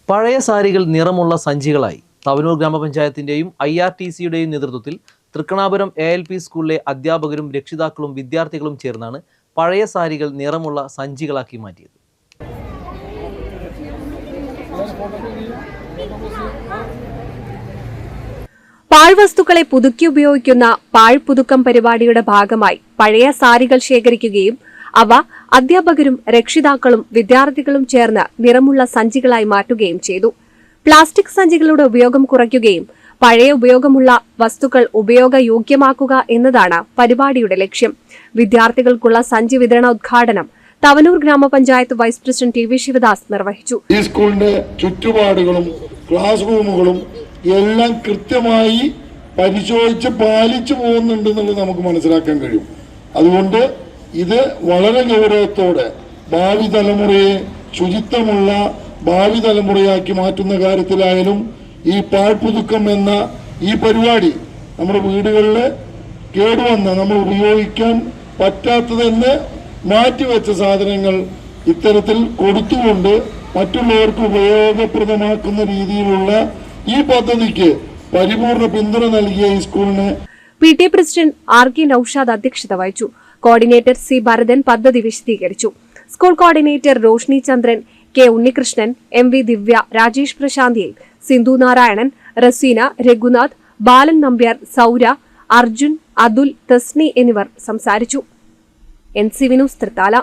പഴയ സാരികൾ നിറമുള്ള സഞ്ചികളായി. തവനൂർ ഗ്രാമപഞ്ചായത്തിന്റെയും IRTCയുടെയും നേതൃത്വത്തിൽ തൃക്കണാപുരം ALP സ്കൂളിലെ അധ്യാപകരും രക്ഷിതാക്കളും വിദ്യാർത്ഥികളും ചേർന്നാണ് പഴയ സാരികൾ നിറമുള്ള സഞ്ചികളാക്കി മാറ്റിയത്. പാഴ്വസ്തുക്കളെ പുതുക്കി ഉപയോഗിക്കുന്ന പാഴ്പുതുക്കം പരിപാടിയുടെ ഭാഗമായി പഴയ സാരികൾ ശേഖരിക്കുകയും അവ അധ്യാപകരും രക്ഷിതാക്കളും വിദ്യാർത്ഥികളും ചേർന്ന് നിറമുള്ള സഞ്ചികളായി മാറ്റുകയും ചെയ്തു. പ്ലാസ്റ്റിക് സഞ്ചികളുടെ ഉപയോഗം കുറയ്ക്കുകയും പഴയ ഉപയോഗമുള്ള വസ്തുക്കൾ ഉപയോഗയോഗ്യമാക്കുക എന്നതാണ് പരിപാടിയുടെ ലക്ഷ്യം. വിദ്യാർത്ഥികൾക്കുള്ള സഞ്ചി വിതരണ ഉദ്ഘാടനം തവനൂർ ഗ്രാമപഞ്ചായത്ത് വൈസ് പ്രസിഡന്റ് TV ശിവദാസ് നിർവഹിച്ചു. ഈ സ്കൂളിന്റെ ചുറ്റുപാടുകളും ക്ലാസ് റൂമുകളും എല്ലാം കൃത്യമായി പരിശോധിച്ച് പാലിച്ചു പോകുന്നുണ്ടെന്നുള്ളത് നമുക്ക് മനസ്സിലാക്കാൻ കഴിയും. അതുകൊണ്ട് ഇത് വളരെ ഗൗരവത്തോടെ ഭാവി തലമുറയെ ശുചിത്വമുള്ള ഭാവി തലമുറയാക്കി മാറ്റുന്ന കാര്യത്തിലായാലും ഈ പാഴ്പുതുക്കം എന്ന ഈ പരിപാടി നമ്മുടെ വീടുകളിൽ കേടുവന്ന നമ്മൾ ഉപയോഗിക്കാൻ പറ്റാത്തതെന്ന് മാറ്റിവെച്ച സാധനങ്ങൾ ഇത്തരത്തിൽ കൊടുത്തുകൊണ്ട് മറ്റുള്ളവർക്ക് ഉപയോഗപ്രദമാക്കുന്ന രീതിയിലുള്ള ഈ പദ്ധതിക്ക് പരിപൂർണ പിന്തുണ നൽകിയ ഈ സ്കൂളിന് PT പ്രസിഡന്റ് RK നൌഷാദ് അധ്യക്ഷത വഹിച്ചു. കോർഡിനേറ്റർ C ഭരതൻ പദ്ധതി വിശദീകരിച്ചു. സ്കൂൾ കോർഡിനേറ്റർ റോഷ്നി ചന്ദ്രൻ, K ഉണ്ണികൃഷ്ണൻ, MV ദിവ്യ, രാജേഷ് പ്രശാന്തിയിൽ, സിന്ധു നാരായണൻ, റസീന, രഘുനാഥ്, ബാലൻ നമ്പ്യാർ, സൗര, അർജുൻ, അതുൽ, തസ്നി എന്നിവർ സംസാരിച്ചു. NC വിനൂസ് തൃത്താല.